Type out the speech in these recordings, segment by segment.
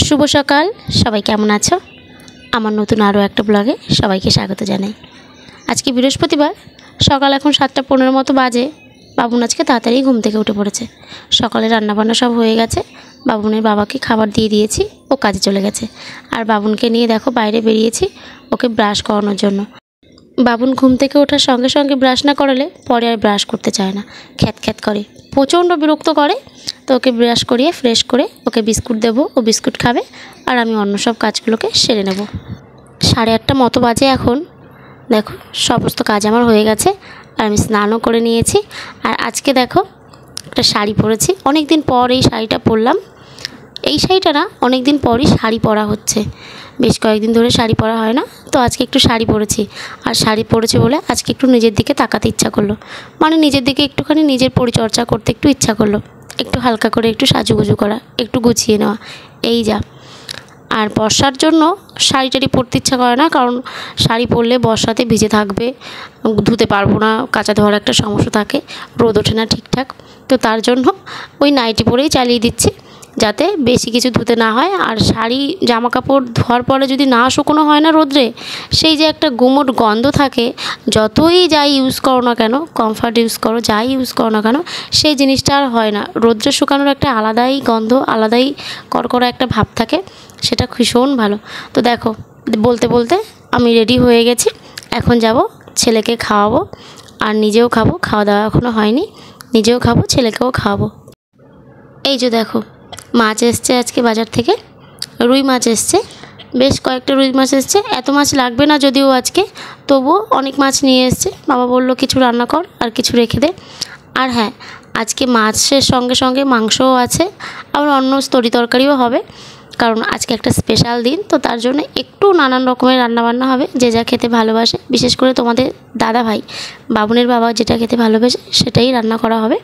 শুভ সকাল, সবাই কেমন আছো? আমার নতুন আরও একটা ব্লগে সবাইকে স্বাগত জানাই। আজকে বৃহস্পতিবার, সকাল এখন 7:15 মতো বাজে। বাবুন আজকে তাড়াতাড়ি ঘুম থেকে উঠে পড়েছে। সকালে রান্নাবান্না সব হয়ে গেছে। বাবুনের বাবাকে খাবার দিয়ে দিয়েছি, ও কাজে চলে গেছে। আর বাবুনকে নিয়ে দেখো বাইরে বেরিয়েছি ওকে ব্রাশ করানোর জন্য। বাবুন ঘুম থেকে ওঠার সঙ্গে সঙ্গে ব্রাশ না করালে পরে আর ব্রাশ করতে চায় না, খ্যাত খ্যাত করে, প্রচণ্ড বিরক্ত করে। তো ওকে ব্রাশ করিয়ে ফ্রেশ করে ওকে বিস্কুট দেবো, ও বিস্কুট খাবে আর আমি অন্য সব কাজগুলোকে সেরে নেব। 8:30 মতো বাজে এখন। দেখো সমস্ত কাজ আমার হয়ে গেছে আর আমি স্নানও করে নিয়েছি। আর আজকে দেখো একটা শাড়ি পরেছি, অনেক দিন পর এই শাড়িটা পরলাম। এই শাড়িটা না অনেক দিন পরই শাড়ি পরা হচ্ছে, বেশ কয়েকদিন ধরে শাড়ি পরা হয় না। তো আজকে একটু শাড়ি পরেছি, আর শাড়ি পরেছি বলে আজকে একটু নিজের দিকে তাকাতে ইচ্ছা করলো, মানে নিজের দিকে একটুখানি নিজের পরিচর্যা করতে একটু ইচ্ছা করলো, একটু হালকা করে একটু সাজুগুজু করা, একটু গুছিয়ে নেওয়া, এই যা। আর বর্ষার জন্য শাড়ি টাড়ি পরতে ইচ্ছা করে না, কারণ শাড়ি পরলে বর্ষাতে ভিজে থাকবে, ধুতে পারবো না, কাঁচা ধোয়ার একটা সমস্যা থাকে, রোদ ওঠে না ঠিকঠাক। তো তার জন্য ওই নাইটি পরেই চালিয়ে দিচ্ছি, যাতে বেশি কিছু ধুতে না হয়। আর শাড়ি জামা কাপড় ধোয়ার পরে যদি না শুকনো হয় না রোদ্রে, সেই যে একটা গুমোট গন্ধ থাকে, যতই যাই ইউজ করো না কেন, কমফর্ট ইউজ করো, যাই ইউজ করো না কেন, সেই জিনিসটা আর হয় না। রোদ্রে শুকানোর একটা আলাদাই গন্ধ, আলাদাই কড়কড়া একটা ভাব থাকে, সেটা ভীষণ ভালো। তো দেখো বলতে বলতে আমি রেডি হয়ে গেছি। এখন যাব ছেলেকে খাওয়াবো আর নিজেও খাবো, খাওয়া দাওয়া এখনও হয়নি, নিজেও খাবো ছেলেকেও খাওয়াবো। এই যে দেখো মাছ এসছে আজকে বাজার থেকে, রুই মাছ এসছে, বেশ কয়েকটা রুই মাছ এসছে। এত মাছ লাগবে না যদিও আজকে, তবুও অনেক মাছ নিয়ে এসছে। বাবা বলল কিছু রান্না কর আর কিছু রেখে দে। আর হ্যাঁ, আজকে মাছের সঙ্গে সঙ্গে মাংসও আছে, আবার অন্য তরি তরকারিও হবে, কারণ আজকে একটা স্পেশাল দিন। তো তার জন্য একটু নানান রকমের রান্নাবান্না হবে, যে যা খেতে ভালোবাসে, বিশেষ করে তোমাদের দাদা ভাই বাবুনের বাবা যেটা খেতে ভালোবাসে সেটাই রান্না করা হবে।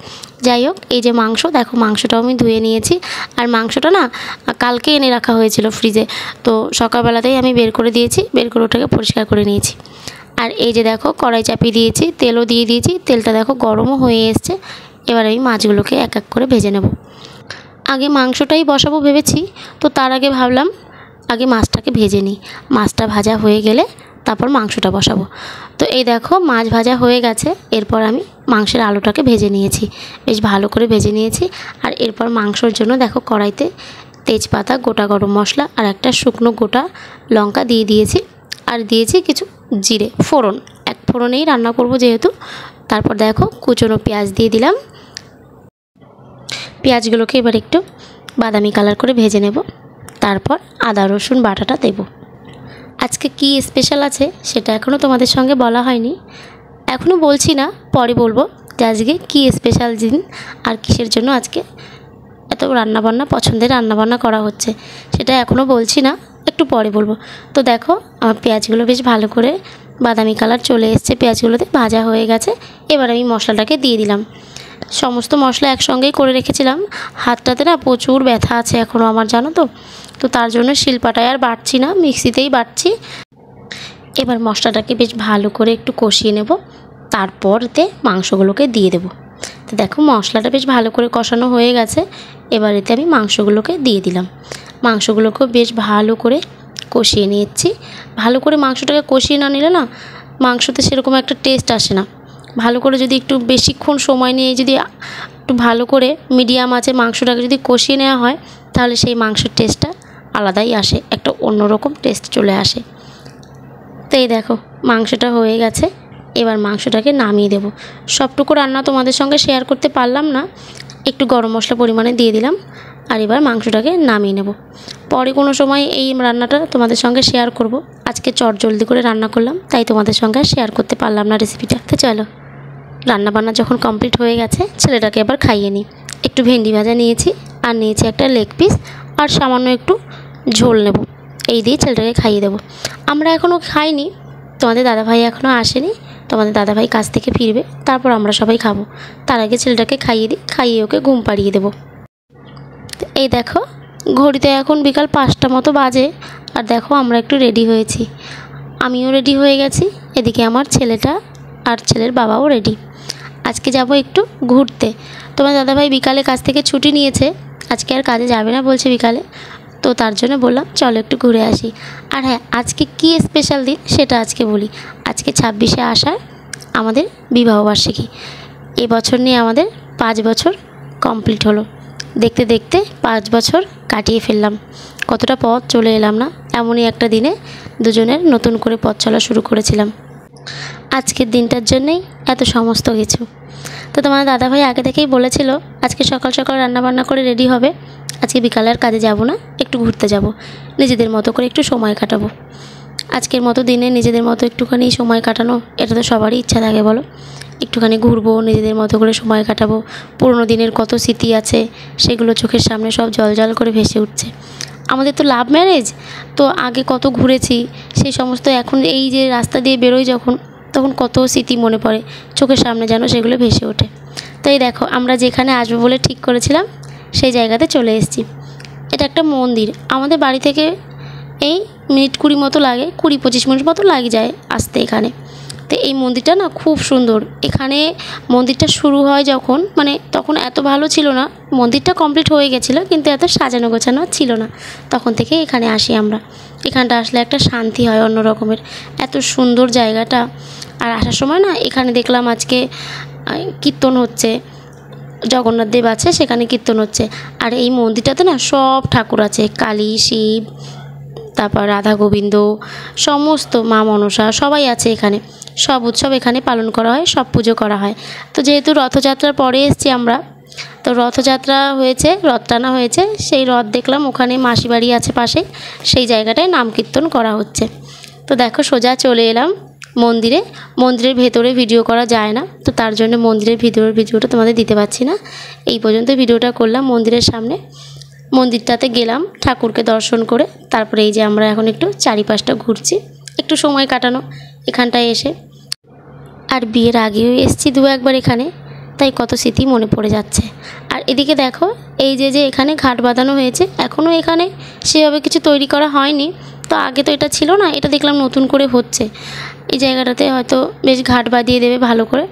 যাই হোক, এই যে মাংস, দেখো মাংসটাও আমি ধুয়ে নিয়েছি। আর মাংসটা না কালকে এনে রাখা হয়েছিল ফ্রিজে, তো সকালবেলাতেই আমি বের করে দিয়েছি, বের করে ওটাকে পরিষ্কার করে নিয়েছি। আর এই যে দেখো কড়াই চাপিয়ে দিয়েছি, তেলও দিয়ে দিয়েছি, তেলটা দেখো গরমও হয়ে এসছে। এবার আমি মাছগুলোকে এক এক করে ভেজে নেব। আগে মাংসটাই বসাবো ভেবেছি, তো তার আগে ভাবলাম আগে মাছটাকে ভেজে নিই, মাছটা ভাজা হয়ে গেলে তারপর মাংসটা বসাবো। তো এই দেখো মাছ ভাজা হয়ে গেছে, এরপর আমি মাংসের আলুটাকে ভেজে নিয়েছি, বেশ ভালো করে ভেজে নিয়েছি। আর এরপর মাংসর জন্য দেখো কড়াইতে তেজপাতা, গোটা গরম মশলা আর একটা শুকনো গোটা লঙ্কা দিয়ে দিয়েছি, আর দিয়েছি কিছু জিরে ফোড়ন, এক ফোড়নেই রান্না করব যেহেতু। তারপর দেখো কুচনো পেঁয়াজ দিয়ে দিলাম। পেঁয়াজগুলোকে এবার একটু বাদামি কালার করে ভেজে নেব, তারপর আদা রসুন বাটাটা দেব। আজকে কি স্পেশাল আছে সেটা এখনও তোমাদের সঙ্গে বলা হয়নি, এখনও বলছি না, পরে বলবো যে আজকে কী স্পেশাল দিন আর কিসের জন্য আজকে এত রান্নাবান্না, পছন্দের রান্নাবান্না করা হচ্ছে, সেটা এখনও বলছি না, একটু পরে বলবো। তো দেখো আমার পেঁয়াজগুলো বেশ ভালো করে বাদামি কালার চলে এসছে, পেঁয়াজগুলোতে ভাজা হয়ে গেছে। এবার আমি মশলাটাকে দিয়ে দিলাম। সমস্ত মশলা একসঙ্গেই করে রেখেছিলাম, হাতটাতে না প্রচুর ব্যথা আছে এখনও আমার, জানো তো। তো তার জন্য শিলপাটায় আর বাটছি না, মিক্সিতেই বাটছি। এবার মশলাটাকে বেশ ভালো করে একটু কষিয়ে নেব, তারপরতে মাংসগুলোকে দিয়ে দেব। তো দেখো মশলাটা বেশ ভালো করে কষানো হয়ে গেছে, এবার এতে আমি মাংসগুলোকে দিয়ে দিলাম। মাংসগুলোকেও বেশ ভালো করে কষিয়ে নিচ্ছি। ভালো করে মাংসটাকে কষিয়ে না নিলে না মাংসতে সেরকম একটা টেস্ট আসে না। ভালো করে যদি একটু বেশিক্ষণ সময় নিয়ে যদি একটু ভালো করে মিডিয়াম আঁচে মাংসটাকে যদি কষিয়ে নেওয়া হয়, তাহলে সেই মাংসের টেস্টটা আলাদাই আসে, একটা অন্যরকম টেস্ট চলে আসে। তো এই দেখো মাংসটা হয়ে গেছে, এবার মাংসটাকে নামিয়ে দেব। সবটুকু রান্না তোমাদের সঙ্গে শেয়ার করতে পারলাম না, একটু গরম মশলা পরিমাণে দিয়ে দিলাম। আর এবার মাংসটাকে নামিয়ে নেব, পরে কোনো সময় এই রান্নাটা তোমাদের সঙ্গে শেয়ার করব। আজকে চটজলদি করে রান্না করলাম, তাই তোমাদের সঙ্গে আর শেয়ার করতে পারলাম না রেসিপিটা। তো চলো রান্নাবান্না যখন কমপ্লিট হয়ে গেছে, ছেলেটাকে এবার খাইয়ে নিই। একটু ভেন্ডি ভাজা নিয়েছি, আর নিয়েছি একটা লেগ পিস, আর সামান্য একটু ঝোল নেব, এই দিয়ে ছেলেটাকে খাইয়ে দেবো। আমরা এখনও খাইনি, তোমাদের দাদাভাই এখনও আসেনি, তোমাদের দাদাভাই কাজ থেকে ফিরবে, তারপর আমরা সবাই খাবো। তার আগে ছেলেটাকে খাইয়ে দিই, খাইয়ে ওকে ঘুম পাড়িয়ে দেবো। এই দেখো ঘড়িতে এখন বিকাল 5টা মতো বাজে, আর দেখো আমরা একটু রেডি হয়েছি, আমিও রেডি হয়ে গেছি, এদিকে আমার ছেলেটা আর ছেলের বাবাও রেডি। আজকে যাব একটু ঘুরতে। তোমার দাদাভাই বিকালে কাজ থেকে ছুটি নিয়েছে, আজকে আর কাজে যাবে না বলছে বিকালে, তো তার জন্য বললাম চলো একটু ঘুরে আসি। আর হ্যাঁ, আজকে কী স্পেশাল দিন সেটা আজকে বলি। আজকে 26শে আষাঢ় আমাদের বিবাহবার্ষিকী। এবছর নিয়ে আমাদের 5 বছর কমপ্লিট হলো। দেখতে দেখতে 5 বছর কাটিয়ে ফেললাম। কতটা পথ চলে এলাম না। এমনই একটা দিনে দুজনের নতুন করে পথ চলা শুরু করেছিলাম। আজকের দিনটার জন্যই এত সমস্ত কিছু। তো তোমার দাদাভাই আগে থেকেই বলেছিল আজকে সকাল সকাল রান্নাবান্না করে রেডি হবে, আজকে বিকালের কাজে যাব না, একটু ঘুরতে যাব, নিজেদের মতো করে একটু সময় কাটাবো। আজকের মতো দিনে নিজেদের মতো একটুখানি সময় কাটানো, এটা তো সবারই ইচ্ছা থাকে বলো। একটুখানি ঘুরবো, নিজেদের মতো করে সময় কাটাবো। পুরনো দিনের কত স্মৃতি আছে সেগুলো চোখের সামনে সব জল করে ভেসে উঠছে। আমাদের তো লাভ ম্যারেজ, তো আগে কত ঘুরেছি সেই সমস্ত এখন এই যে রাস্তা দিয়ে বেরোই যখন, তখন কত স্মৃতি মনে পড়ে, চোখের সামনে যেন সেগুলো ভেসে ওঠে। তাই দেখো আমরা যেখানে আসবো বলে ঠিক করেছিলাম সেই জায়গাতে চলে এসেছি। এটা একটা মন্দির। আমাদের বাড়ি থেকে এই মিনিট 20 মতো লাগে, 20-25 মিনিট মতো লাগে যায় আসতে এখানে। তো এই মন্দিরটা না খুব সুন্দর। এখানে মন্দিরটা শুরু হয় যখন, মানে তখন এত ভালো ছিল না, মন্দিরটা কমপ্লিট হয়ে গেছিলো কিন্তু এত সাজানো গোছানো ছিল না। তখন থেকে এখানে আসি আমরা। এখানটা আসলে একটা শান্তি হয় অন্য রকমের, এত সুন্দর জায়গাটা। আর আসার সময় না এখানে দেখলাম আজকে কীর্তন হচ্ছে, জগন্নাথ দেব আছে সেখানে কীর্তন হচ্ছে। আর এই মন্দিরটাতে না সব ঠাকুর আছে, কালী, শিব, তারপর রাধা গোবিন্দ, সমস্ত মা মনসা সবাই আছে এখানে। সব উৎসব এখানে পালন করা হয়, সব পুজো করা হয়। তো যেহেতু রথযাত্রার পরে এসছি আমরা, তো রথযাত্রা হয়েছে, রথ টানা হয়েছে, সেই রথ দেখলাম ওখানে মাসি বাড়ি আছে পাশে, সেই জায়গাটায় নাম কীর্তন করা হচ্ছে। তো দেখো সোজা চলে এলাম মন্দিরে। মন্দিরের ভেতরে ভিডিও করা যায় না, তো তার জন্য মন্দিরের ভিতরের ভিডিওটা তোমাদের দিতে পারছি না। এই পর্যন্ত ভিডিওটা করলাম মন্দিরের সামনে। মন্দিরটাতে গেলাম ঠাকুরকে দর্শন করে, তারপরে এই যে আমরা এখন একটু চারিপাশটা ঘুরছি, একটু সময় কাটানো এখানটায় এসে। আর বিয়ের আগেও এসেছি 2-1 বার এখানে, তাই কত স্মৃতি মনে পড়ে যাচ্ছে। আর এদিকে দেখো এই যে এখানে ঘাট বাঁধানো হয়েছে, এখনও এখানে সেভাবে কিছু তৈরি করা হয়নি। তো আগে তো এটা ছিল না, এটা দেখলাম নতুন করে হচ্ছে। এই জায়গাটাতে হয়তো বেশ ঘাট বাঁধিয়ে দেবে ভালো করে,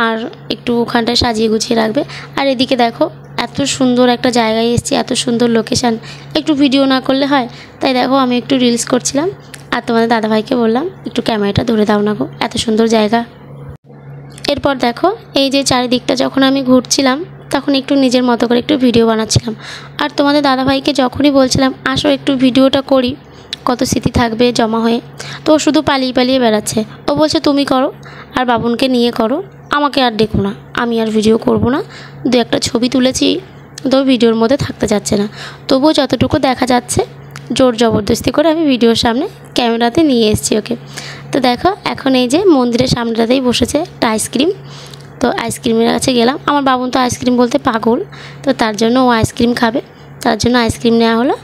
আর একটু ওখানটায় সাজিয়ে গুছিয়ে রাখবে। আর এদিকে দেখো এত সুন্দর একটা জায়গায় এসেছি, এত সুন্দর লোকেশান, একটু ভিডিও না করলে হয়। তাই দেখো আমি একটু রিলস করছিলাম, আর তোমাদের দাদাভাইকে বললাম একটু ক্যামেরাটা ধরে দাও না গো, এত সুন্দর জায়গা। এরপর দেখো এই যে চারিদিকটা যখন আমি ঘুরছিলাম তখন একটু নিজের মতো করে একটু ভিডিও বানাচ্ছিলাম। আর তোমাদের দাদাভাইকে যখনই বলছিলাম আসো একটু ভিডিওটা করি, কত স্মৃতি থাকবে জমা হয়ে, তো ও শুধু পালিয়ে পালিয়ে বেড়াচ্ছে। ও বলছে তুমি করো আর বাবুনকে নিয়ে করো, আমাকে আর দেখো না, আমি আর ভিডিও করব না। 2-1টা ছবি তুলেছি, তো ভিডিওর মধ্যে থাকতে যাচ্ছে না। তবুও যতটুকু দেখা যাচ্ছে জোর জবরদস্তি করে আমি ভিডিওর সামনে ক্যামেরাতে নিয়ে এসেছি ওকে। তো দেখো এখন এই যে মন্দিরের সামনেটাতেই বসেছে একটা আইসক্রিম, তো আইসক্রিমের কাছে গেলাম। আমার বাবুন তো আইসক্রিম বলতে পাগল, তো তার জন্য ও আইসক্রিম খাবে, তার জন্য আইসক্রিম নেওয়া হলো।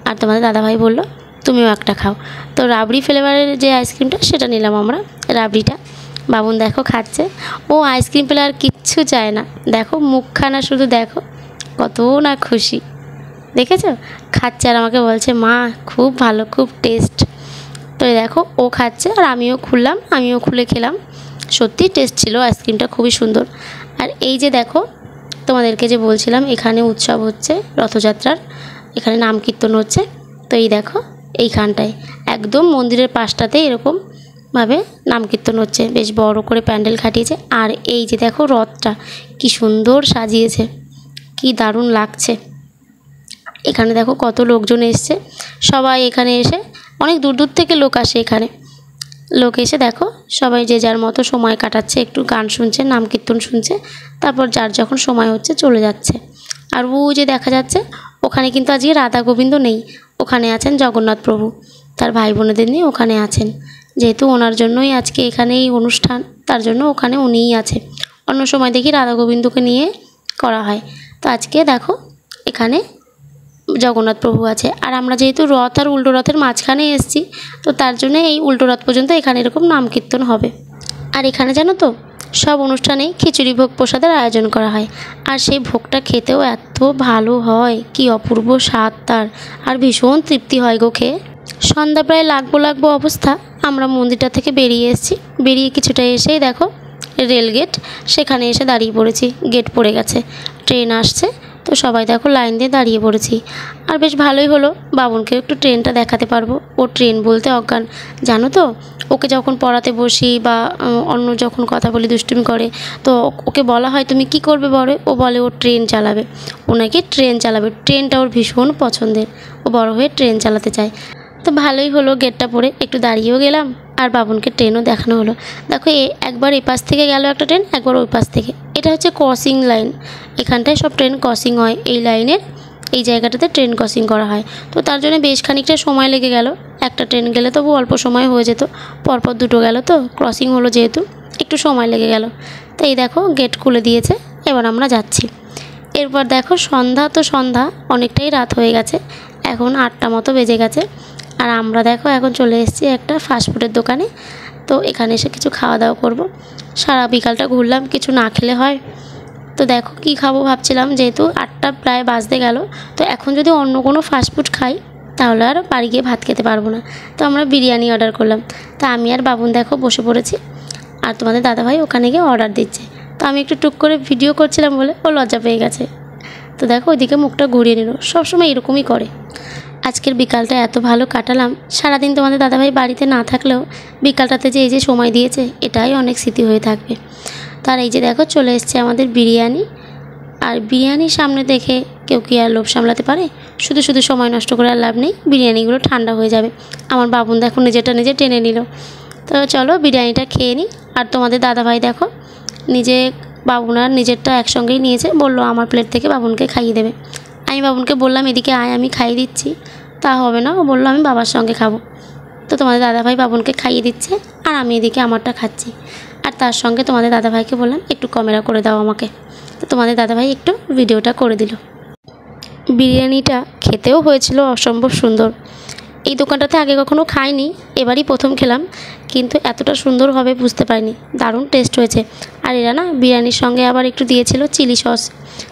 আর তোমাদের দাদাভাই বললো তুমিও একটা খাও, তো রাবড়ি ফ্লেভারের যে আইসক্রিমটা সেটা নিলাম আমরা, রাবড়িটা। বাবুন দেখো খাচ্ছে, ও আইসক্রিম পেলে আর কিচ্ছু চায় না। দেখো মুখখানা শুধু দেখো, কত না খুশি, দেখেছো? খাচ্ছে আর আমাকে বলছে মা খুব ভালো, খুব টেস্ট। তো দেখো ও খাচ্ছে আর আমিও খুললাম, আমিও খুলে খেলাম। সত্যি টেস্ট ছিল, আইসক্রিমটা খুবই সুন্দর। আর এই যে দেখো তোমাদেরকে যে বলছিলাম এখানে উৎসব হচ্ছে রথযাত্রার, এখানে নাম কীর্তন হচ্ছে। তো এই দেখো এইখানটায় একদম মন্দিরের পাশটাতে এরকমভাবে নাম কীর্তন হচ্ছে, বেশ বড় করে প্যান্ডেল খাটিয়েছে। আর এই যে দেখো রথটা কি সুন্দর সাজিয়েছে, কি দারুণ লাগছে। এখানে দেখো কত লোকজন এসছে, সবাই এখানে এসে অনেক দূর দূর থেকে লোক আসে এখানে। লোক এসে দেখো সবাই যে যার মতো সময় কাটাচ্ছে, একটু গান শুনছে, নাম কীর্তন শুনছে, তারপর যার যখন সময় হচ্ছে চলে যাচ্ছে। আর ও যে দেখা যাচ্ছে ওখানে কিন্তু আজকে রাধা গোবিন্দ নেই, ওখানে আছেন জগন্নাথ প্রভু, তার ভাই বোনেদের নিয়ে ওখানে আছেন। যেহেতু ওনার জন্যই আজকে এখানে এই অনুষ্ঠান, তার জন্য ওখানে উনিই আছে। অন্য সময় দেখি রাধা গোবিন্দকে নিয়ে করা হয়, তো আজকে দেখো এখানে জগন্নাথ প্রভু আছে। আর আমরা যেহেতু রথ আর উল্টো রথের মাঝখানে এসেছি, তো তার জন্য এই উল্টো রথ পর্যন্ত এখানে এরকম নাম কীর্তন হবে। আর এখানে জানো তো সব অনুষ্ঠানেই খিচুড়ি ভোগ প্রসাদের আয়োজন করা হয়, আর সেই ভোগটা খেতেও এত ভালো হয়, কি অপূর্ব স্বাদ তার, আর ভীষণ তৃপ্তি হয় গো খেয়ে। সন্ধ্যা প্রায় লাগবো অবস্থা, আমরা মন্দিরটা থেকে বেরিয়ে এসেছি। বেরিয়ে কিছুটা এসেই দেখো রেল গেট, সেখানে এসে দাঁড়িয়ে পড়েছি। গেট পড়ে গেছে, ট্রেন আসছে, তো তো সবাই দেখো লাইন দিয়ে দাঁড়িয়ে পড়েছি। আর বেশ ভালোই হলো, বাবুনকে একটু ট্রেনটা দেখাতে পারবো। ও ট্রেন বলতে অজ্ঞান, জানো তো। ওকে যখন পড়াতে বসি বা অন্য যখন কথা বলি দুষ্টুমি করে, তো ওকে বলা হয় তুমি কি করবে বড়, ও বলে ও ট্রেন চালাবে। ও নাকি ট্রেন চালাবে, ট্রেনটা ওর ভীষণ পছন্দের, ও বড় হয়ে ট্রেন চালাতে চায়। তো ভালোই হলো, গেটটা পরে একটু দাঁড়িয়েও গেলাম আর বাবুনকে ট্রেনও দেখানো হলো। দেখো একবার এই পাশ থেকে গেল একটা ট্রেন, একবার ওই পাশ থেকে। এটা হচ্ছে ক্রসিং লাইন, এখানটায় সব ট্রেন ক্রসিং হয়। এই লাইনের এই জায়গাটাতে ট্রেন ক্রসিং করা হয়। তো তার জন্য বেশ খানিকটা সময় লেগে গেল। একটা ট্রেন গেলে তবু অল্প সময় হয়ে যেত, পরপর দুটো গেল তো ক্রসিং হলো যেহেতু একটু সময় লেগে গেল। তো এই দেখো গেট খুলে দিয়েছে, এবার আমরা যাচ্ছি। এরপর দেখো সন্ধ্যা, তো সন্ধ্যা অনেকটাই রাত হয়ে গেছে, এখন 8টা মতো বেজে গেছে। আর আমরা দেখো এখন চলে এসেছি একটা ফাস্টফুডের দোকানে। তো এখানে এসে কিছু খাওয়া দাওয়া করব। সারা বিকালটা ঘুরলাম, কিছু না খেলে হয়। তো দেখো কি খাবো ভাবছিলাম, যেহেতু 8টা প্রায় বাজতে গেল, তো এখন যদি অন্য কোনো ফাস্টফুড খাই তাহলে আর বাড়ি গিয়ে ভাত খেতে পারবো না। তো আমরা বিরিয়ানি অর্ডার করলাম। তা আমি আর বাবুন দেখো বসে পড়েছি, আর তোমাদের দাদাভাই ওখানে গিয়ে অর্ডার দিচ্ছে। তো আমি একটু টুক করে ভিডিও করছিলাম বলে ও লজ্জা পেয়ে গেছে। তো দেখো ওইদিকে মুখটা ঘুরিয়ে নিল, সবসময় এরকমই করে। আজকের বিকালটা এত ভালো কাটালাম। সারাদিন তোমাদের দাদাভাই বাড়িতে না থাকলেও বিকালটাতে যে এই যে সময় দিয়েছে, এটাই অনেক স্মৃতি হয়ে থাকবে। তার এই যে দেখো চলে এসছে আমাদের বিরিয়ানি। আর বিরিয়ানির সামনে দেখে কেউ কি আর লোভ সামলাতে পারে? শুধু শুধু সময় নষ্ট করে আর লাভ নেই, বিরিয়ানিগুলো ঠান্ডা হয়ে যাবে। আমার বাবুন দেখো নিজেটা নিজে টেনে নিল। তো চলো বিরিয়ানিটা খেয়ে নিই। আর তোমাদের দাদাভাই দেখো নিজে বাবুন আর নিজেরটা একসঙ্গেই নিয়েছে, বললো আমার প্লেট থেকে বাবুনকে খাইয়ে দেবে। আমি বাবুনকে বললাম এদিকে আয়, আমি খাইয়ে দিচ্ছি। তা হবে না, ও বললো আমি বাবার সঙ্গে খাবো। তো তোমাদের দাদাভাই বাবুনকে খাইয়ে দিচ্ছে আর আমি এদিকে আমারটা খাচ্ছি। আর তার সঙ্গে তোমাদের দাদাভাইকে বললাম একটু ক্যামেরা করে দাও আমাকে। তো তোমাদের দাদাভাই একটু ভিডিওটা করে দিল। বিরিয়ানিটা খেতেও হয়েছিল অসম্ভব সুন্দর। এই দোকানটাতে আগে কখনো খাইনি, এবারই প্রথম খেলাম, কিন্তু এতটা সুন্দর হবে বুঝতে পারিনি। দারুণ টেস্ট হয়েছে। আর এরা না বিরিয়ানির সঙ্গে আবার একটু দিয়েছিল চিলি সস।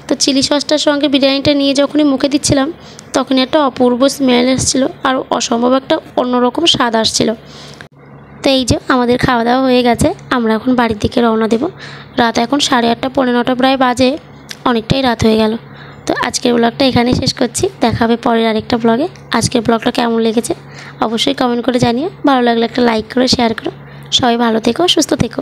তো চিলি সসটার সঙ্গে বিরিয়ানিটা নিয়ে যখনই মুখে দিচ্ছিলাম, তখনই একটা অপূর্ব স্মেল এসেছিলো আর অসম্ভব একটা অন্যরকম স্বাদ আসছিলো। তো এই যে আমাদের খাওয়া দাওয়া হয়ে গেছে, আমরা এখন বাড়ির দিকে রওনা দেব। রাত এখন 8:30 পৌনে 9টা প্রায় বাজে, অনেকটাই রাত হয়ে গেল। তো আজকের ব্লগটা এখানেই শেষ করছি, দেখা হবে পরের আরেকটা ব্লগে। আজকের ব্লগটা কেমন লেগেছে অবশ্যই কমেন্ট করে জানিও। ভালো লাগলে একটা লাইক করো, শেয়ার করো। সবাই ভালো থেকো, সুস্থ থেকো।